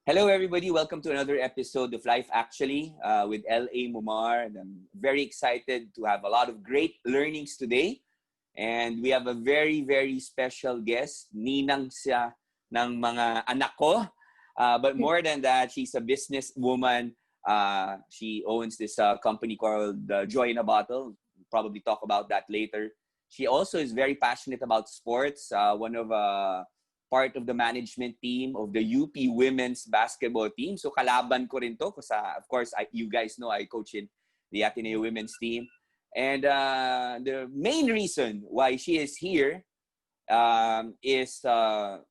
Hello, everybody. Welcome to another episode of Life Actually with L.A. Mumar. And I'm very excited to have a lot of great learnings today. And we have a very, very special guest. Ninang siya ng mga anak ko. But more than that, she's a businesswoman. She owns this company called Joy in a Bottle. We'll probably talk about that later. She also is very passionate about sports. One of part of the management team of the UP women's basketball team. So kalaban ko rin to because of course you guys know I coach in the Ateneo women's team. And the main reason why she is here is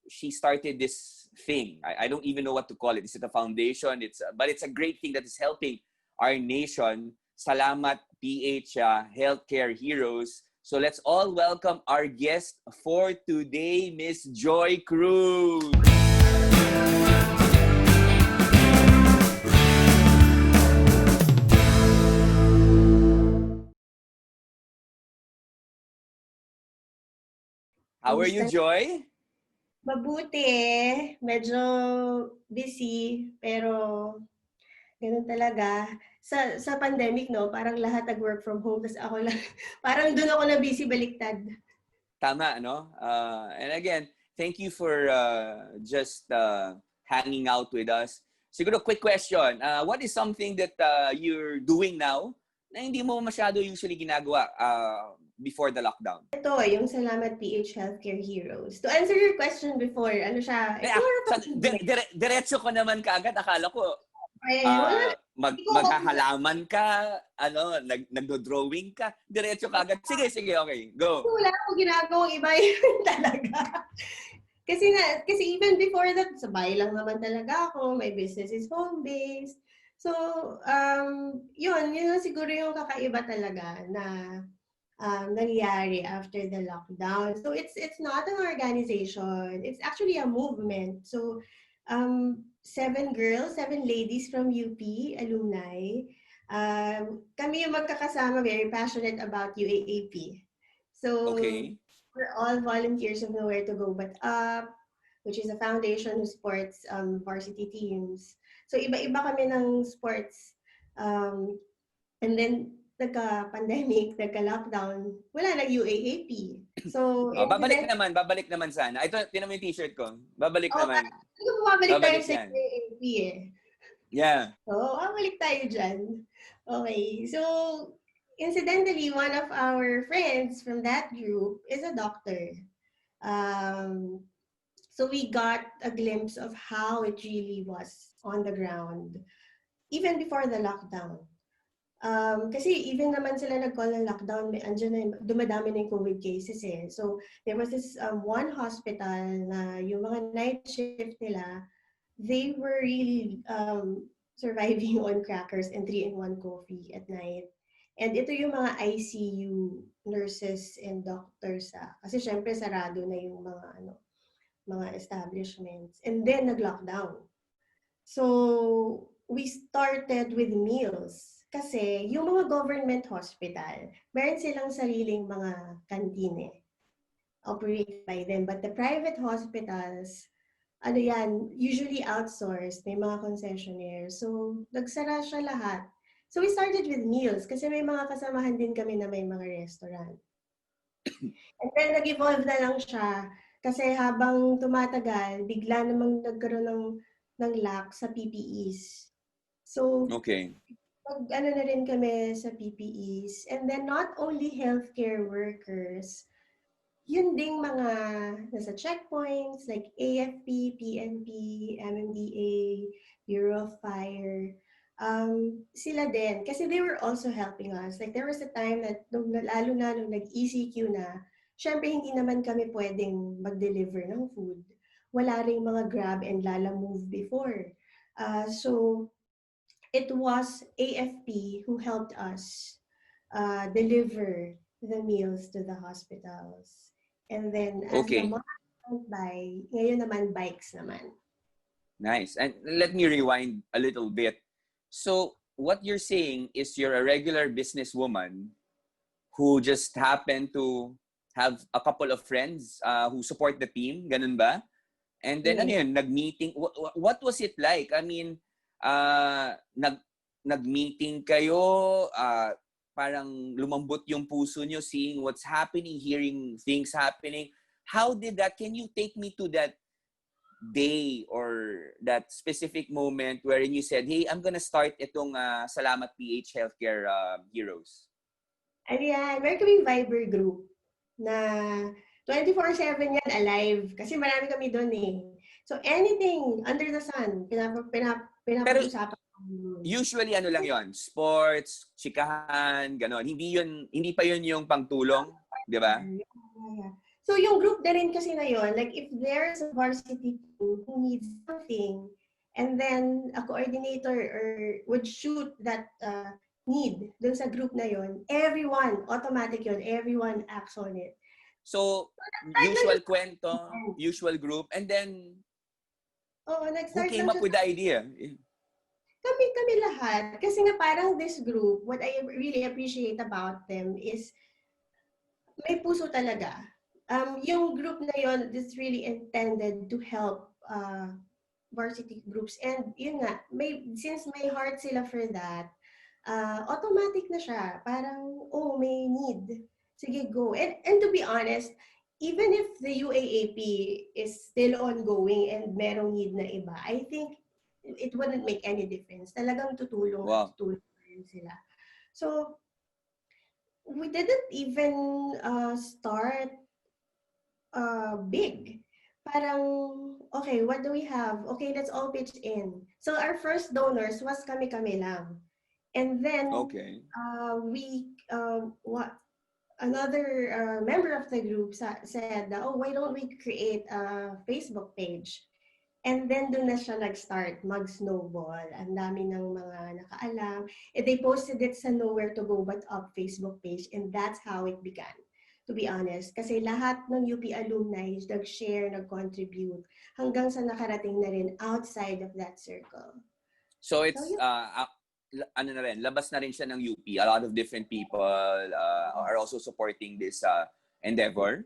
she started this thing. I don't even know what to call it. Is it a foundation? But it's a great thing that is helping our nation. Salamat PH Healthcare Heroes. So let's all welcome our guest for today, Miss Joy Cruz. How are you, Joy? Mabuti. Medyo busy, pero ganun talaga. Sa pandemic, no, parang lahat nag-work from home, tapos ako lang, parang doon ako na busy baliktad. Tama, no? And again, thank you for just hanging out with us. Siguro, quick question. What is something that you're doing now na hindi mo masyado usually ginagawa before the lockdown? Ito, yung Salamat PH Healthcare Heroes. To answer your question before, ano siya? Diretso ko naman kaagad. Akala ko, maghahalaman ka, nagdo-drawing ka, diretso ka agad. Sige, okay, go. Wala akong ginagawang iba yun talaga. Kasi even before that, sa bahay lang naman talaga ako. My business is home-based. So, yun siguro yung kakaiba talaga na nangyari after the lockdown. So, it's not an organization. It's actually a movement. So, 7 ladies from UP, alumni. Kami yung magkakasama, very passionate about UAAP. So, okay. We're all volunteers of Nowhere to Go But Up, which is a foundation who supports varsity teams. So, iba-iba kami ng sports. And then, nagka-pandemic, nagka-lockdown, wala na UAAP. So, babalik naman sana. Ito, tinan mo yung t-shirt ko. Babalik naman. Babalik tayo sa UAAP eh. Yeah. So, babalik tayo dyan. Okay. So, incidentally, one of our friends from that group is a doctor. So, we got a glimpse of how it really was on the ground, even before the lockdown. Kasi even naman sila nag-call ng lockdown, dumadami na yung COVID cases eh. So, there was this one hospital na yung mga night shift nila, they were really surviving on crackers and 3-in-1 coffee at night. And ito yung mga ICU nurses and doctors kasi syempre sarado na yung mga establishments. And then nag-lockdown. So, we started with meals. Kasi yung mga government hospital, meron silang sariling mga kantine operated by them. But the private hospitals, usually outsourced, may mga concessionaires. So, nagsara siya lahat. So, we started with meals kasi may mga kasamahan din kami na may mga restaurant. And then, nag-evolve na lang siya kasi habang tumatagal, bigla namang nagkaroon ng lack sa PPEs. So, okay. na rin kami sa PPEs. And then not only healthcare workers, yun ding mga nasa checkpoints like AFP, PNP, MMDA, Bureau of Fire, sila din. Kasi they were also helping us. Like there was a time that lalo na nung nag-ECQ na, syempre hindi naman kami pwedeng mag-deliver ng food. Wala ring mga Grab and Lala Move before. So, it was AFP who helped us deliver the meals to the hospitals. And then as the month went by, ngayon naman bikes naman. Nice. And let me rewind a little bit. So what you're saying is you're a regular businesswoman who just happened to have a couple of friends who support the team, ganun ba? And then ano yun, nag-meeting. What was it like? I mean, nag-meeting kayo, parang lumambot yung puso nyo seeing what's happening, hearing things happening. How did that, can you take me to that day or that specific moment wherein you said, hey, I'm gonna start itong Salamat PH Healthcare Heroes? Ayan, meron kaming Viber group na 24/7 yan alive. Kasi marami kami doon eh. So anything under the sun, Pero pinapag-usapan namin. usually ano lang yon, sports, chikahan, ganon. Hindi pa yun yung pangtulong, di ba? Yeah. So yung group na rin kasi na yun, like if there's a varsity team who needs something, and then a coordinator would shoot that need dun sa group na yun, everyone, automatic yun, everyone acts on it. So, usual kwento, usual group, and then who came up with the idea? Kami lahat. Kasi nga parang this group, what I really appreciate about them is may puso talaga. Yung group na yun is really intended to help varsity groups. And yun nga, since may heart sila for that, automatic na siya. Parang, oh, may need. Sige, go. And to be honest, even if the UAAP is still ongoing and merong need na iba, I think it wouldn't make any difference. Talagang tutulong at tutulong rin sila. So, we didn't even start big. Parang, okay, what do we have? Okay, let's all pitch in. So, our first donors was kami-kami lang. And then, another member of the group said, oh, why don't we create a Facebook page? And then doon na siya nag-start, mag-snowball. Ang dami ng mga nakaalam. And they posted it sa Nowhere to Go But Up Facebook page. And that's how it began, to be honest. Kasi lahat ng UP alumni nag-share, nag-contribute, hanggang sa nakarating na rin outside of that circle. So it's, ano na rin, labas na rin siya ng UP. A lot of different people are also supporting this endeavor.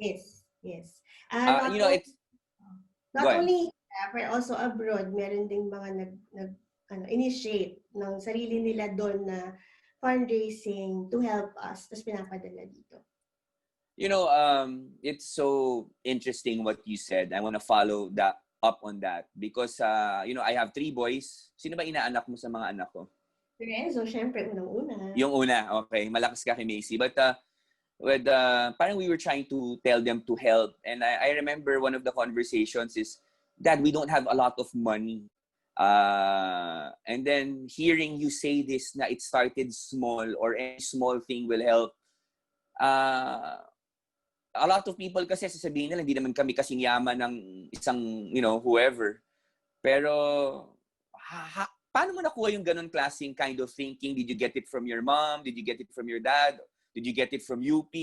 Yes, yes. You know, it's not only but also abroad, meron ding mga initiate ng sarili nila doon na fundraising to help us, tapos pinapadala dito. You know, it's so interesting what you said. I want to follow that up on that because, you know, I have 3 boys. Sino ba inaanak mo sa mga anak ko? So, syempre, unang-una. Yung una, okay. Malakas ka kay Macy. But, parang we were trying to tell them to help. And I remember one of the conversations is, Dad, we don't have a lot of money. And then hearing you say this na it started small or any small thing will help. A lot of people kasi sasabihin nila, hindi naman kami kasing yaman ng isang, you know, whoever. Pero, paano mo nakuha yung ganun klaseng kind of thinking? Did you get it from your mom? Did you get it from your dad? Did you get it from UP?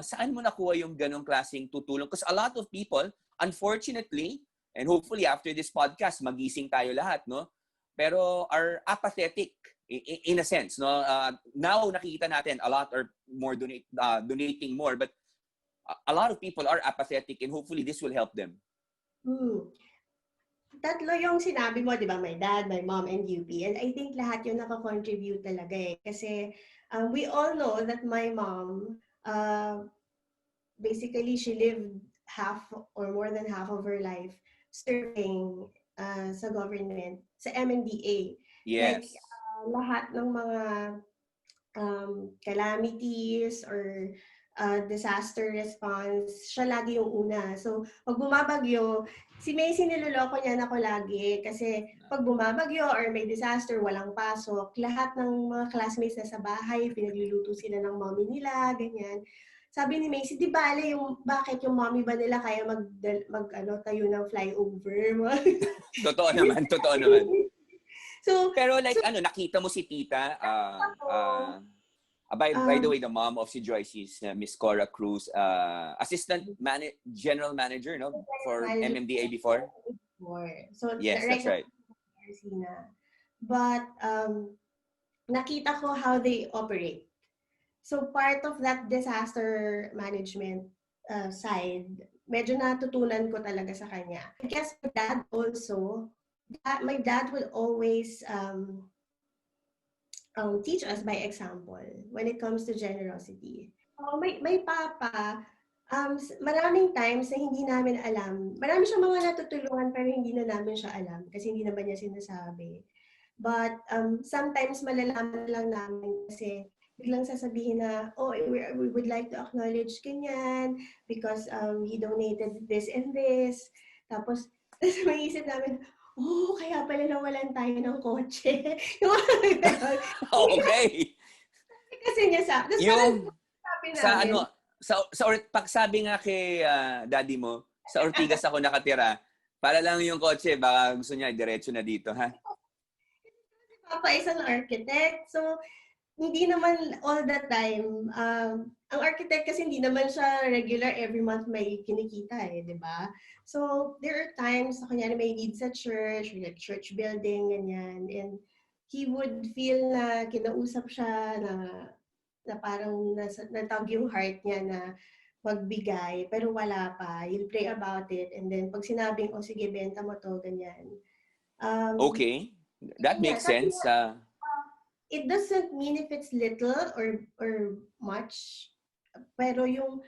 Saan mo nakuha yung ganung klaseng tutulong? Because a lot of people, unfortunately, and hopefully after this podcast, magising tayo lahat, no? Pero are apathetic in a sense, no? Now nakikita natin a lot are more donating more, but a lot of people are apathetic and hopefully this will help them. Tatlo yung sinabi mo, di ba? My dad, my mom, and UP. And I think lahat yun nakakontribute talaga eh. Kasi we all know that my mom, basically she lived half or more than half of her life serving sa government, sa MNDA. Yes. Like, lahat ng mga calamities or disaster response, siya lagi yung una. So, pag bumabagyo, si Macy niloloko niya na ako lagi kasi pag bumabagyo or may disaster, walang pasok, lahat ng mga classmates na sa bahay, pinagluluto sila ng mommy nila, ganyan. Sabi ni Macy, di bale bakit yung mommy ba nila kaya tayo ng flyover? Totoo naman. So, pero like, nakita mo si tita, by the way, the mom of si Joy, she's Miss Cora Cruz, assistant general manager, no, for MMDA before. So yes, that's right. But nakita ko how they operate. So part of that disaster management side, medyo natutunan ko talaga sa kanya. I guess my dad also, my dad will always teach us by example when it comes to generosity. My papa, maraming times na hindi namin alam. Marami siyang mga natutulungan pero hindi na namin siya alam kasi hindi naman niya sinasabi. But sometimes malalaman lang namin kasi biglang sasabihin na, oh, we would like to acknowledge ganyan because he donated this and this. Tapos may isip namin, oh, kaya pala nawalan tayo ng kotse. Yung mga ganon. Okay. Kasi niya tapos parang Yung sabi sa namin, ano, pagsabi nga kay daddy mo, sa Ortigas ako nakatira, para lang yung kotse, baka gusto niya, diretso na dito, ha? Papa isang architect. So, hindi naman all the time. Ang architect kasi hindi naman siya regular every month may kinikita di ba? So, there are times, kunyari may needs sa church, like church building, ganyan. And he would feel na kinausap siya na parang natag yung heart niya na magbigay, pero wala pa. You'll pray about it. And then, pag sinabing, oh, sige, benta mo to, ganyan. Okay. That Yeah, makes sense. it doesn't mean if it's little or much, pero yung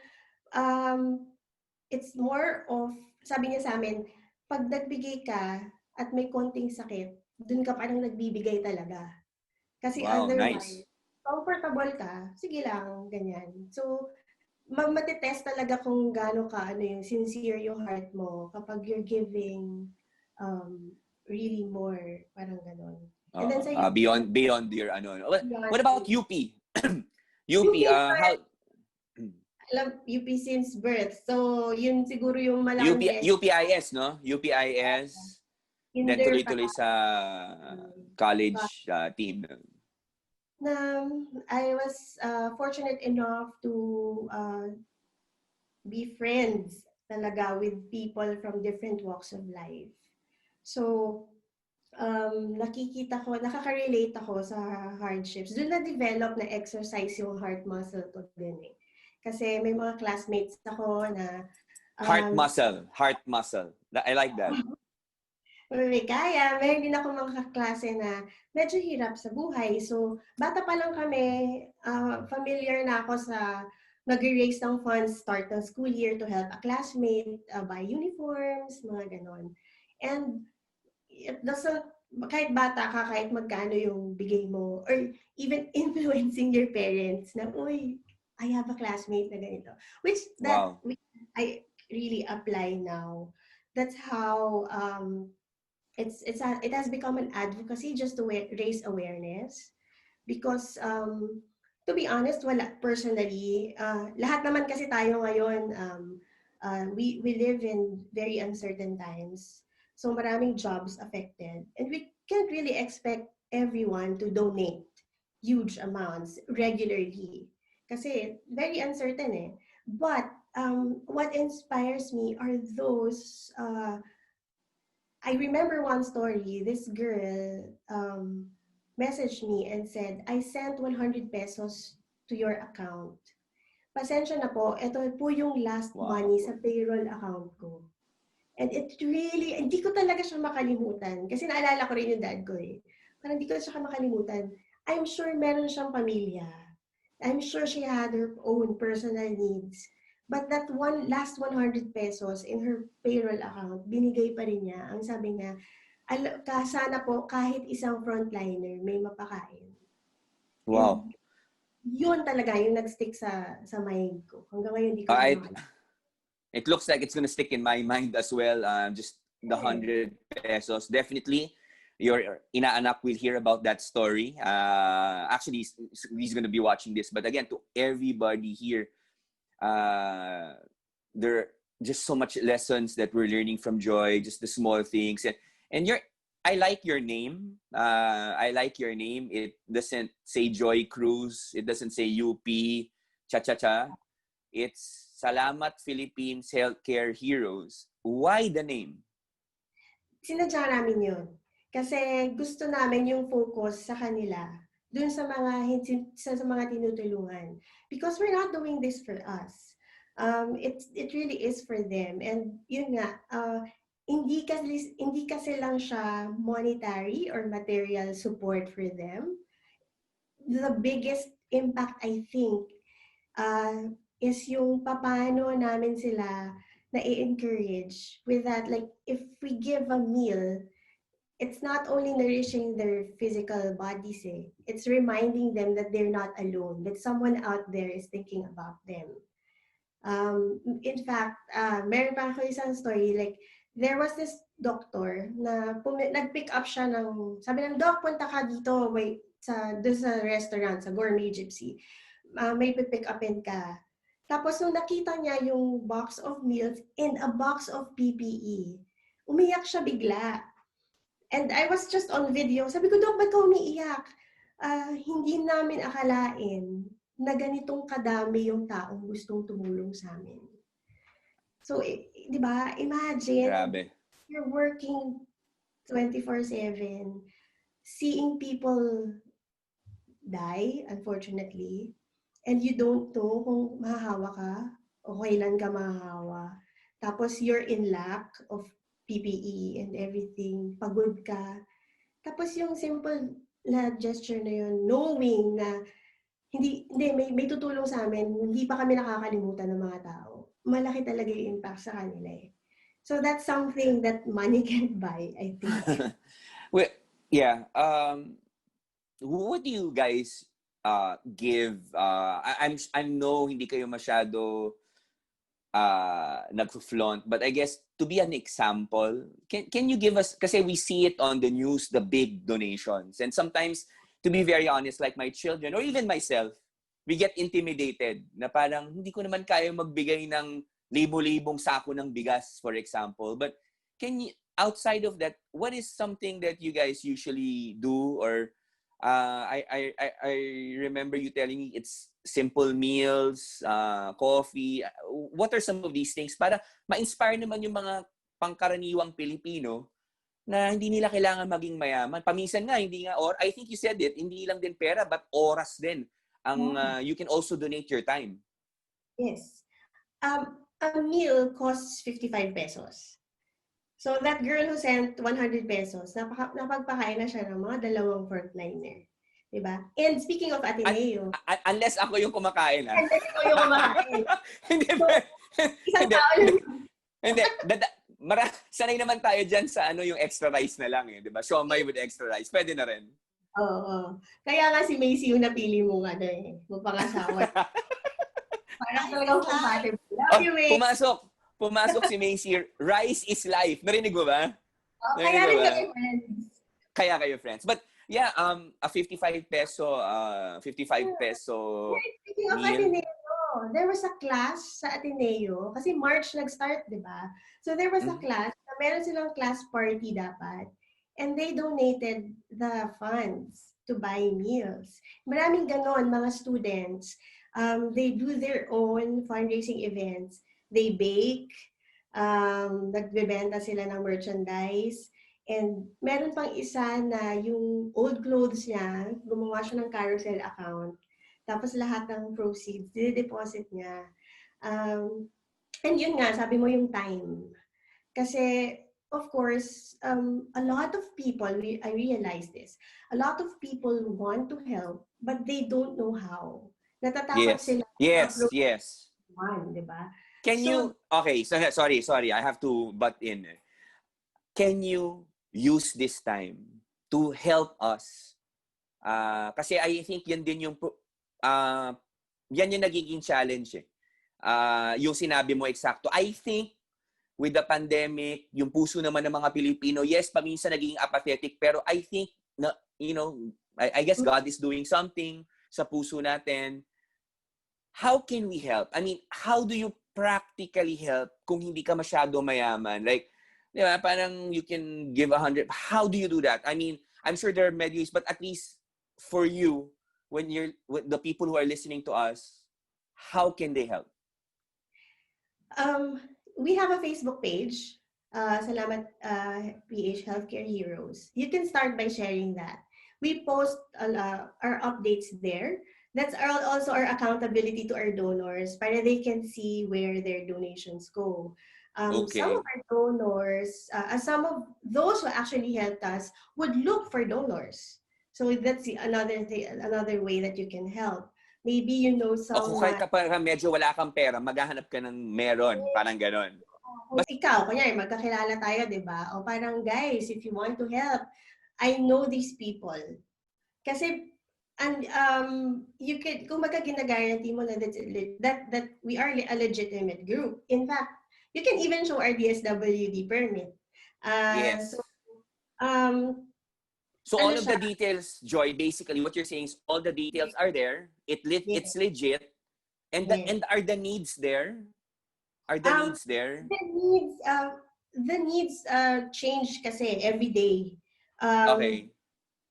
it's more of, sabi niya sa amin, pag nagbigay ka at may konting sakit, dun ka parang nagbibigay talaga. Kasi Wow, otherwise, nice. comfortable ka, sige lang, ganyan. So, matitest talaga kung gaano ka, yung sincere yung heart mo kapag you're giving really more, parang ganon. And then sa UP, Beyond your ano. What about UP? UP, UP, how alam, UP since birth. So, yun siguro yung UP malaking beses UPIS, no? UPIS. Then kinder pa tuloy-tuloy sa college team. na I was fortunate enough to be friends talaga with people from different walks of life. So, nakaka-relate ako sa hardships. Doon na-develop na exercise yung heart muscle ko din eh. Kasi may mga classmates ako na Heart muscle. I like that. may kaya. Meron din ako mga kaklase na medyo hirap sa buhay. So, bata pa lang kami, familiar na ako sa mag-raise ng funds start ng school year to help a classmate buy uniforms, mga ganon. And it doesn't, kahit bata ka, kahit magkano yung bigay mo, or even influencing your parents na, uy, I have a classmate na ganito. Which that Wow. I really apply now. That's how it has become an advocacy just to raise awareness. Because to be honest, wala personally. Lahat naman kasi tayo ngayon, we live in very uncertain times. So maraming jobs affected. And we can't really expect everyone to donate huge amounts regularly. Kasi very uncertain eh. But what inspires me are those, I remember one story, this girl messaged me and said, I sent 100 pesos to your account. Pasensya na po, ito po yung last money sa payroll account ko. And it really, hindi ko talaga siya makalimutan. Kasi naalala ko rin yung dad ko eh. Parang hindi ko siya makalimutan. I'm sure meron siyang pamilya. I'm sure she had her own personal needs. But that last 100 pesos in her payroll account, binigay pa rin niya. Ang sabi niya, sana po kahit isang frontliner may mapakain. Wow. And yun talaga yung nag-stick sa mind ko. Hanggang ngayon hindi ko It looks like it's gonna stick in my mind as well. Just the 100 pesos. Definitely, your inaanak will hear about that story. Actually, he's gonna be watching this. But again, to everybody here, there are just so much lessons that we're learning from Joy. Just the small things, and I like your name. I like your name. It doesn't say Joy Cruz. It doesn't say UP. Cha-cha-cha. It's Salamat Philippines Healthcare Heroes. Why the name? Sinadya namin yun. Kasi gusto namin yung focus sa kanila, dun sa mga tinutulungan. Because we're not doing this for us. It really is for them. And yun nga, hindi kasi lang siya monetary or material support for them. The biggest impact, I think, is yung paano namin sila na-encourage with that. Like, if we give a meal, it's not only nourishing their physical bodies, it's reminding them that they're not alone, that someone out there is thinking about them. In fact, meron pa ako isang story, like, there was this doctor na nag-pick up siya ng, sabi ng, Doc, punta ka dito, wait, doon sa restaurant, sa Gourmet Gypsy. May pick upin ka. Tapos nung nakita niya yung box of meals and a box of PPE, umiyak siya bigla. And I was just on video. Sabi ko, Doc, ba't ka umiiyak? Hindi namin akalain na ganitong kadami yung taong gustong tumulong sa amin. So, di ba, imagine, Grabe. You're working 24/7, seeing people die, unfortunately, and you don't know kung mahahawa ka o kailan ka mahahawa. Tapos you're in lack of PPE and everything, pagod ka. Tapos yung simple na gesture na yun, knowing na may tutulong sa amin, hindi pa kami nakakalimutan ng mga tao. Malaki talaga yung impact sa kanila eh. So that's something that money can't buy, I think. Well, yeah. What do you guys give? I know hindi kayo masyado nag-flaunt, but I guess to be an example, can you give us, kasi we see it on the news, the big donations, and sometimes, to be very honest, like my children or even myself, we get intimidated na parang hindi ko naman kaya magbigay ng libo-libong sako ng bigas, for example. But can you, outside of that, what is something that you guys usually do? Or I remember you telling me it's simple meals, coffee. What are some of these things para ma-inspire naman yung mga pangkaraniwang Pilipino na hindi nila kailangan maging mayaman. Paminsan nga, hindi nga, or I think you said it, hindi lang din pera, but oras din. You can also donate your time. Yes. A meal costs 55 pesos. So that girl who sent 100 pesos, napagpakain na siya ng mga 2 frontliner. Diba? And speaking of Ateneo. Unless ako yung kumakain. Unless ako yung kumakain. Hindi. So, isang tao lang. Hindi. Sanay naman tayo dyan sa yung extra rice na lang eh. Diba? Siomai with extra rice. Pwede na rin. Oo. Kaya nga si Macy yung napili mo magpangasawa. Parang talagang compatible. Love you, Macy. Pumasok si Macy. Rice is life. Narinig mo ba? Kaya rin kayo friends. Kaya kayo friends. But yeah, a 55 peso Speaking of Ateneo, there was a class sa Ateneo, kasi March nag-start, di ba? So there was a class, meron silang class party dapat, and they donated the funds to buy meals. Maraming ganon, mga students. They do their own fundraising events. They bake, nagbebenta sila ng merchandise, and meron pang isa na yung old clothes niya, gumawa siya ng carousel account. Tapos lahat ng proceeds, dideposit niya. And yun nga, sabi mo yung time. Kasi, of course, a lot of people, I realize this, a lot of people want to help, but they don't know how. Natatakot sila. Yes. Diba? Okay, so sorry, I have to butt in. Can you use this time to help us? Kasi I think yan din yung yan yung nagiging challenge eh. Yung sinabi mo eksakto. I think with the pandemic, yung puso naman ng mga Pilipino, yes, paminsan naging apathetic, pero I think na, I guess God is doing something sa puso natin. How can we help? I mean, how do you practically help kung hindi ka masyado mayaman? Like, di ba, parang you can give 100. How do you do that? I mean, I'm sure there are many ways, but at least for you, when the people who are listening to us, how can they help? We have a Facebook page, Salamat PH Healthcare Heroes. You can start by sharing that. We post our updates there. that's also our accountability to our donors para they can see where their donations go. Some of Okay. our donors, some of those who actually helped us would look for donors. So that's another thing, another way that you can help. Maybe you know O kung kahit someone. kapag medyo wala kang pera, maghahanap ka ng meron. Parang ganon. Kung ikaw, kunyari, magkakilala tayo, di ba? O parang, guys, if you want to help, I know these people. Kasi, and you can, kung baga gina-guarantee mo na that we are a legitimate group. In fact, you can even show our DSWD permit. So, Yes. um, So ano all of siya? the details, Joy, basically what you're saying is all the details are there. Yes, It's legit. yes. And are the needs there? Are the Um, needs there? the needs, change kasi every day. Um, Okay.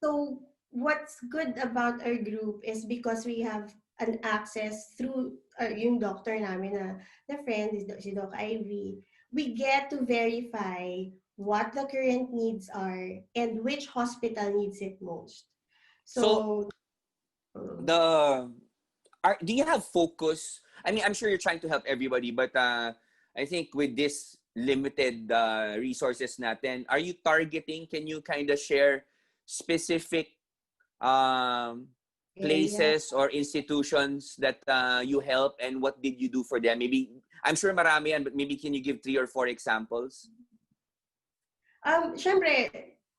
So what's good about our group is because we have an access through yung doctor namin na friend, si Doc Ivy, we get to verify what the current needs are and which hospital needs it most. So So, the do you have focus? I mean, I'm sure you're trying to help everybody, but I think with this limited resources natin, are you targeting? Can you kind of share specific um, area. places or institutions that you help, and what did you do for them? Maybe I'm sure marami yan, but maybe can you give 3 or 4 examples? Syempre,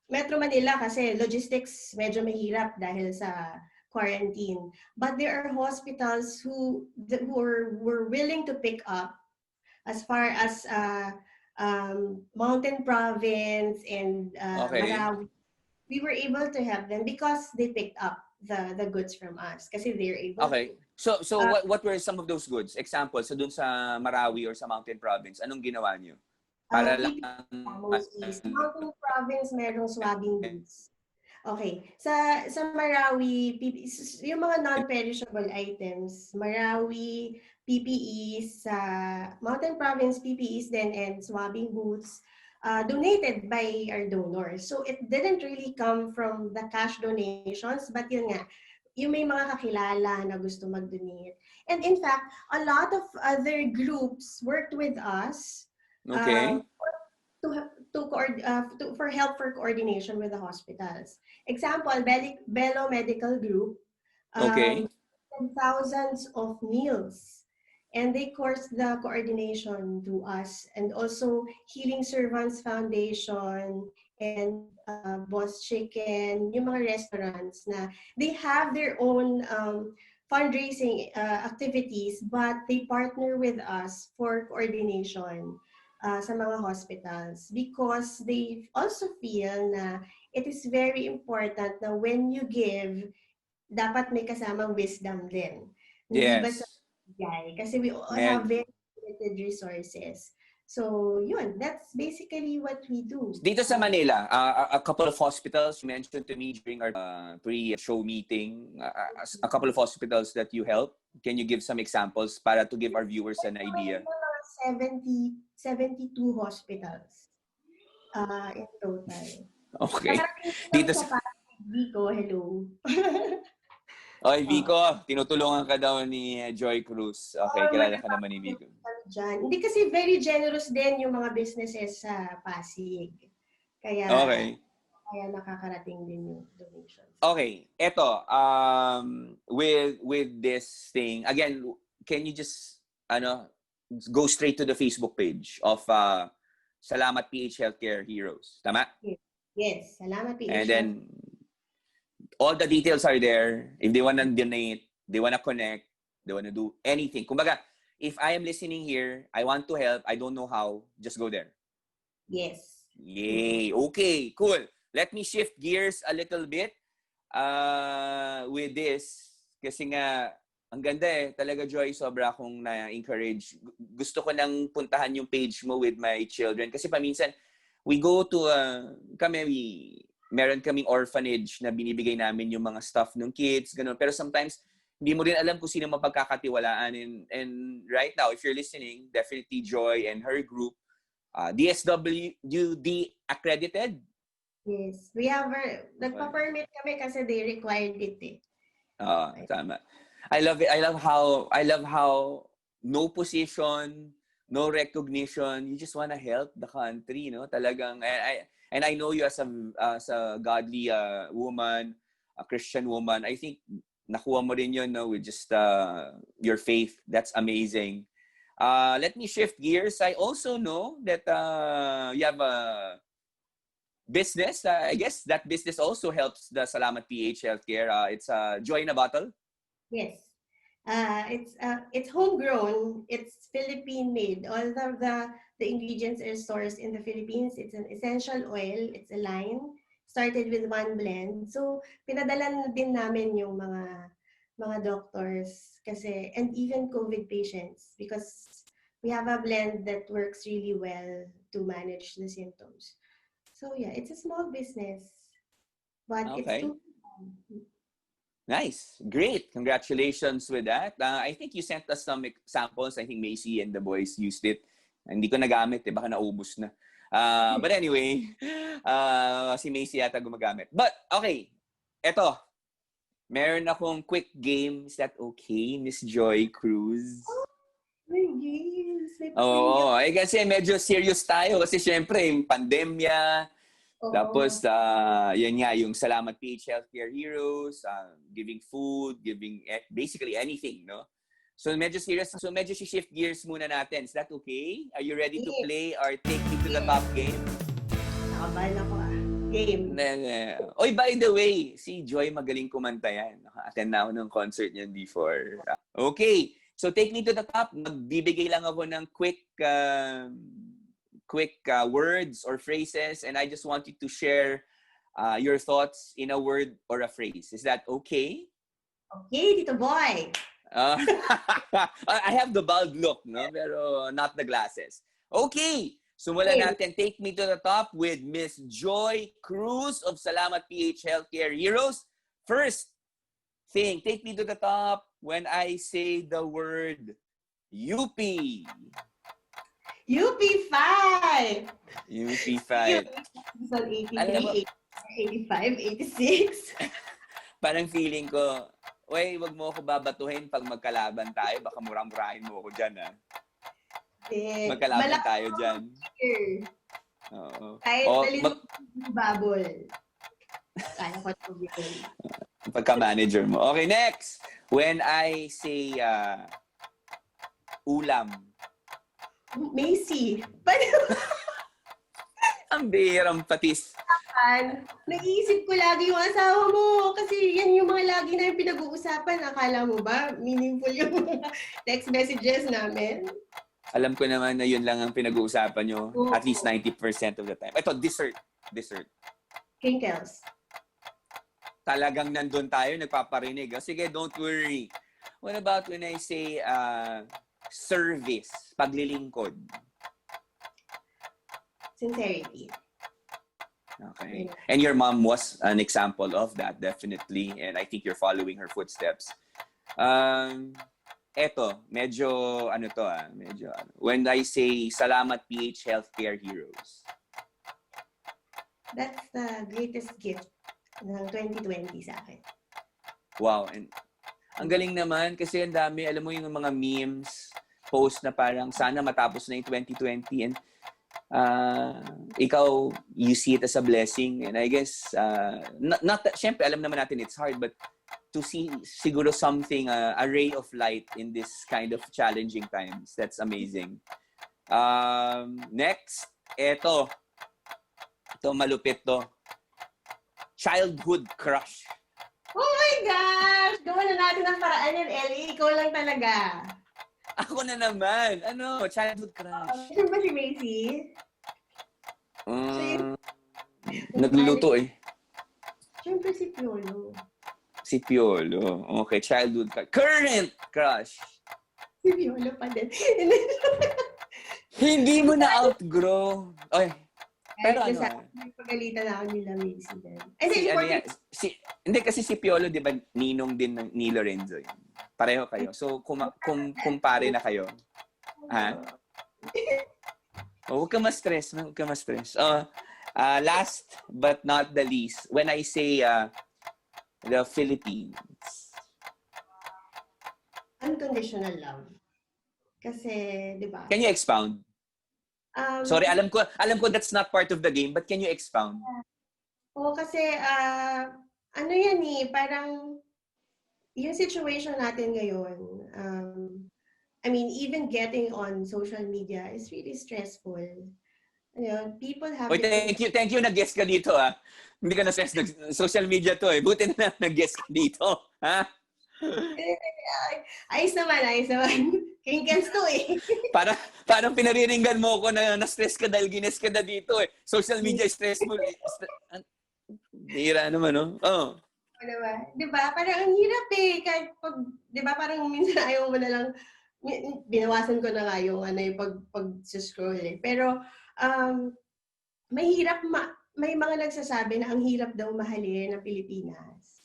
Metro Manila kasi logistics medyo mahirap dahil sa quarantine. But there are hospitals were willing to pick up as far as Mountain Province and Okay. Marawi. We were able to help them because they picked up the goods from us kasi they're able to. Okay. So Uh, what were some of those goods? Examples, so dun sa Marawi or sa Mountain Province, anong ginawa niyo? Para lang PPE mostly. Sa Mountain Province, merong swabbing boots. Okay. Sa Marawi, yung mga non-perishable items, Marawi, PPEs, sa Mountain Province, PPEs din and swabbing boots, donated by our donors. So it didn't really come from the cash donations, but yun nga, yung may mga kakilala na gusto mag-donate. And in fact, a lot of other groups worked with us um, Okay. for help for coordination with the hospitals. Example, Bello Medical Group, um, Okay. thousands of meals. And they course the coordination to us. And also Healing Servants Foundation and Boss Chicken, yung mga restaurants na they have their own fundraising activities, but they partner with us for coordination sa mga hospitals because they also feel na it is very important na when you give, dapat may kasamang wisdom din. Hindi ba sa Yes. bigay? Kasi we all have Man, very limited resources. So, yun, that's basically what we do. dito sa Manila, a couple of hospitals you mentioned to me during our pre-show meeting, a couple of hospitals that you help. Can you give some examples para to give our viewers an idea? Mga 72 hospitals in total. Okay. Nakarating kami Dito sa sa Pasig, Vico, hello. Oy, Vico, tinutulungan ka daw ni Joy Cruz. Okay, Or kilala ka naman ni Vico. dyan. Hindi kasi very generous din yung mga businesses sa Pasig. Kaya Okay. nakakarating din yung donations. Okay, eto, with this thing, again, can you just go straight to the Facebook page of Salamat PH Healthcare Heroes. Tama? Yes, Salamat PH. And then all the details are there. If they want to donate, they want to connect, they want to do anything. Kumbaga, if I am listening here, I want to help, I don't know how, just go there. Yes. Yay. Okay, cool. Let me shift gears a little bit with this. Kasi nga, ang ganda talaga, Joy, sobra akong na-encourage. Gusto ko nang puntahan yung page mo with my children. Kasi paminsan, we go to, meron kaming orphanage na binibigay namin yung mga stuff ng kids, ganun. Pero sometimes, hindi mo rin alam kung sino mapagkakatiwalaan. And right now, if you're listening, definitely Joy and her group, DSWD accredited? Yes. We have nagpa-permit kami kasi they required it . Tama. I love it. I love how no position, no recognition. You just want to help the country, no? Talagang and I know you as a godly woman, a Christian woman. I think nakuha mo rin yun, no, with just your faith. That's amazing. Let me shift gears. I also know that you have a business. I guess that business also helps the Salamat PH Healthcare. It's Joy in a Bottle. Yes. It's homegrown. It's Philippine made. All of the ingredients are sourced in the Philippines. It's an essential oil. It's a line. Started with one blend. So pinadala na din namin yung mga doctors kasi and even COVID patients because we have a blend that works really well to manage the symptoms. So yeah, it's a small business, but it's Okay. too. Nice. Great. Congratulations with that. I think you sent us some samples. I think Macy and the boys used it. Hindi ko nagamit eh. Baka naubos na. But anyway, si Macy yata gumagamit. But okay. Eto. Meron akong quick game. Is that okay, Miss Joy Cruz? May games. Oo. Kasi medyo serious tayo. Kasi syempre, yung pandemya. Tapos, yan nga, yung Salamat PH Healthcare Heroes, giving food, giving basically anything, no? So, medyo serious. So, medyo shift gears muna natin. Is that okay? Are you ready to play our Take Me to the Top game? Nakabahan ako Game. Oy, by the way, si Joy magaling kumanta yan. Naka-attend na ako ng concert niyan before. Okay. So, Take Me to the Top. Magbibigay lang ako ng quick words or phrases, and I just want you to share your thoughts in a word or a phrase. Is that okay? Okay, Tito Boy. I have the bald look, no? Pero not the glasses. Okay, simulan natin. Take Me to the Top with Miss Joy Cruz of Salamat PH Healthcare Heroes. First thing, take me to the top when I say the word UP. UP5! UP5. 83, 85, 86. Parang feeling ko, uy, wag mo ako babatuhin pag magkalaban tayo. Baka murang-murahin mo ako dyan, ha? Magkalaban tayo dyan. Oo. Kahit dalhin mo babol. Kaya ko ito bitin. Pagka-manager mo. Okay, next. When I say ulam. Macy. Ang birang patis. Naisip ko lagi yung asawa mo kasi yan yung mga lagi na yung pinag-uusapan. Akala mo ba meaningful yung text messages namin? Alam ko naman na yun lang ang pinag-uusapan nyo at least 90% of the time. Ito, dessert. Crinkles. Talagang nandun tayo, nagpaparinig. Sige, don't worry. What about when I say service, paglilingkod? Sincerity. Okay. And your mom was an example of that, definitely. And I think you're following her footsteps. Eto, medyo when I say Salamat PH Healthcare Heroes. That's the greatest gift ng 2020 sa akin. Wow. And ang galing naman kasi ang dami, alam mo yung mga memes, post na parang sana matapos na yung 2020 and ikaw, you see it as a blessing. And I guess, not that, syempre, alam naman natin it's hard, but to see siguro something, a ray of light in this kind of challenging times. That's amazing. Next, ito malupit to. Childhood crush. Oh my gosh! Gawa na natin ang paraan yan, Ellie. Ikaw lang talaga. Ako na naman. Childhood crush. Sino ba si Macy? Nagluluto eh. Siyempre si Piolo. Si Piolo. Okay, childhood crush. Current crush. Si Piolo pa din. Hindi mo na outgrow. Oy. Pero pagalitan na ako nila Macy din. Hindi kasi si Piolo, di ba, ninong din ni Lorenzo yun. Pareho kayo. So, kumpare na kayo. Ha? Huwag ka ma-stress. Last but not the least, when I say the Philippines. unconditional love. Kasi, di ba? Can you expound? Sorry, Kasi, alam ko that's not part of the game, but can you expound? kasi, ano yan parang, yung situation natin ngayon, I mean, even getting on social media is really stressful. People have Oy, different... thank you nag-guest ka dito Hindi ka na-stress, social media to Buti na nag-guest ka dito, ha? Ayos naman. Kinkens to Parang pinariringgan mo ko na na-stress ka dahil gines ka na dito Social media is stressful. Hira naman, no? Oh. Diba? Parang ang hirap kahit pag, diba, parang minsan ayaw mo na lang, binawasan ko na nga yung pag-scroll Pero, mahirap, may mga nagsasabi na ang hirap daw mahalin ng Pilipinas.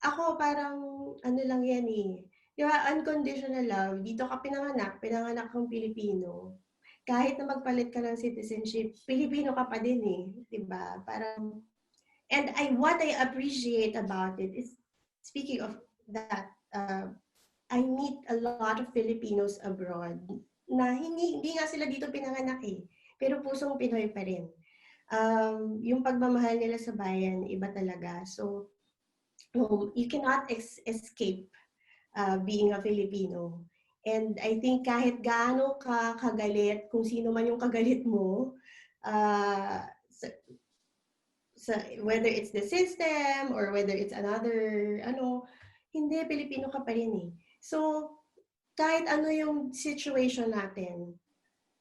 Ako parang, ano lang yan Diba, unconditional love, dito ka pinanganak kang Pilipino. Kahit na magpalit ka ng citizenship, Pilipino ka pa din diba? Parang, and what I appreciate about it is, speaking of that, I meet a lot of Filipinos abroad na hindi nga sila dito pinanganak pero pusong Pinoy pa rin. Yung pagmamahal nila sa bayan, iba talaga. So, you cannot escape being a Filipino. And I think kahit gaano ka kagalit, kung sino man yung kagalit mo, whether it's the system or whether it's another, hindi, Pilipino ka pa rin So, kahit ano yung situation natin,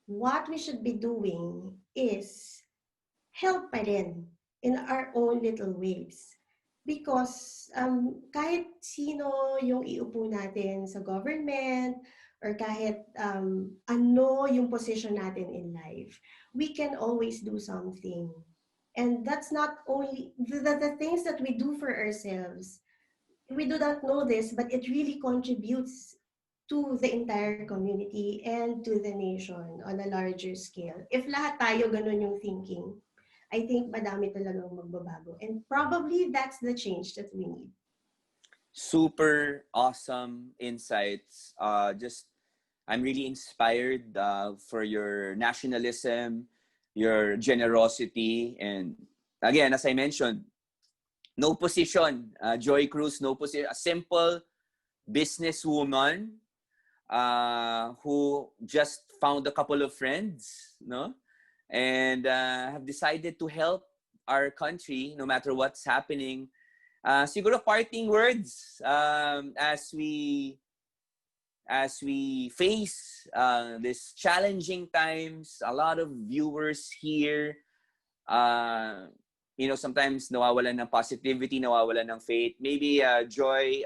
what we should be doing is help pa rin in our own little ways. Because kahit sino yung iupo natin sa government or kahit ano yung position natin in life, we can always do something. And that's not only the things that we do for ourselves. We do not know this, but it really contributes to the entire community and to the nation on a larger scale. If lahat tayo ganun yung thinking, I think madami talagang magbabago. And probably that's the change that we need. Super awesome insights. I'm really inspired for your nationalism, your generosity, and again, as I mentioned, no position. Joy Cruz, no position. A simple businesswoman who just found a couple of friends, and have decided to help our country no matter what's happening. Siguro parting words as we face this challenging times. A lot of viewers here, sometimes nawawalan ng positivity, nawawalan ng faith. Maybe Joy,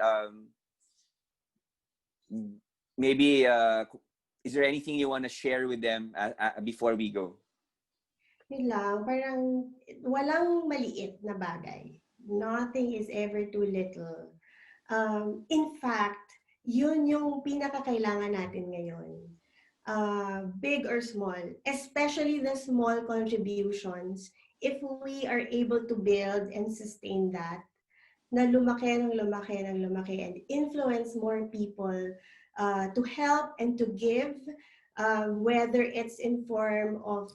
maybe is there anything you want to share with them before we go? Yun lang, parang walang maliit na bagay. Nothing is ever too little. In fact, yun yung pinakakailangan natin ngayon. Big or small, especially the small contributions, if we are able to build and sustain that, na lumaki and influence more people to help and to give, whether it's in form of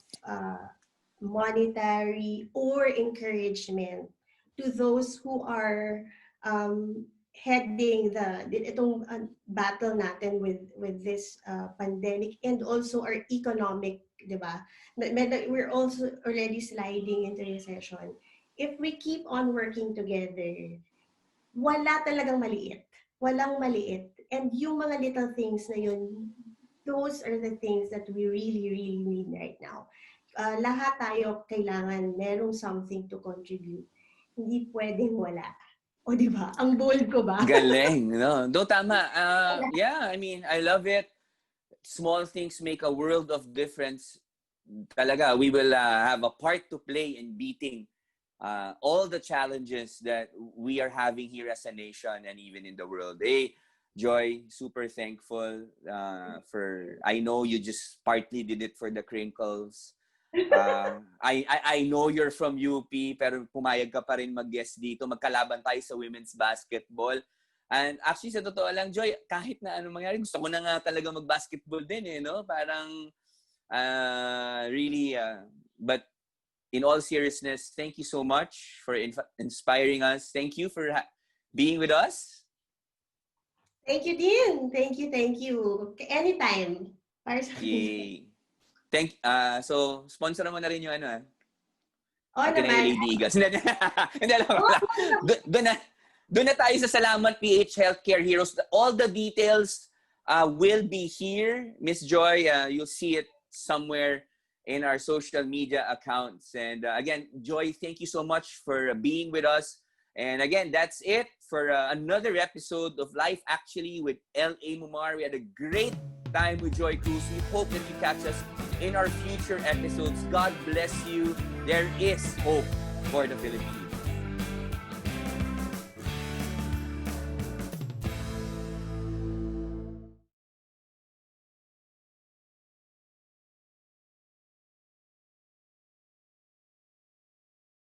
monetary or encouragement to those who are heading itong battle natin with this pandemic, and also our economic, di ba? We're also already sliding into recession. If we keep on working together, wala talagang maliit. Walang maliit. And yung mga little things na yun, those are the things that we really, really need right now. Lahat tayo kailangan merong something to contribute. Hindi pwedeng wala. O di ba? Ang bold ko ba? Galing, no? Do tama. Yeah, I mean, I love it. Small things make a world of difference. Talaga, we will have a part to play in beating all the challenges that we are having here as a nation and even in the world. Hey, Joy, super thankful for, I know you just partly did it for the crinkles. I know you're from UP, pero pumayag ka pa rin mag-guest dito. Magkalaban tayo sa women's basketball. And actually, sa totoo lang, Joy, kahit na anong mangyari, gusto ko na nga talaga mag-basketball din eh, no? Parang, really, but in all seriousness, thank you so much for inspiring us. Thank you for being with us. Thank you din. Thank you. Anytime. Para sa Yay. So, sponsor mo na rin yung ano, Oo Atin na naman. yung Lady Eagles. Hindi, alam mo na. Doon na tayo sa Salamat PH Healthcare Heroes. All the details will be here. Miss Joy, you'll see it somewhere in our social media accounts. And again, Joy, thank you so much for being with us. And again, that's it for another episode of Life Actually with L.A. Mumar. We had a great time with Joy Cruz. We hope that you catch us in our future episodes. God bless you. There is hope for the Philippines.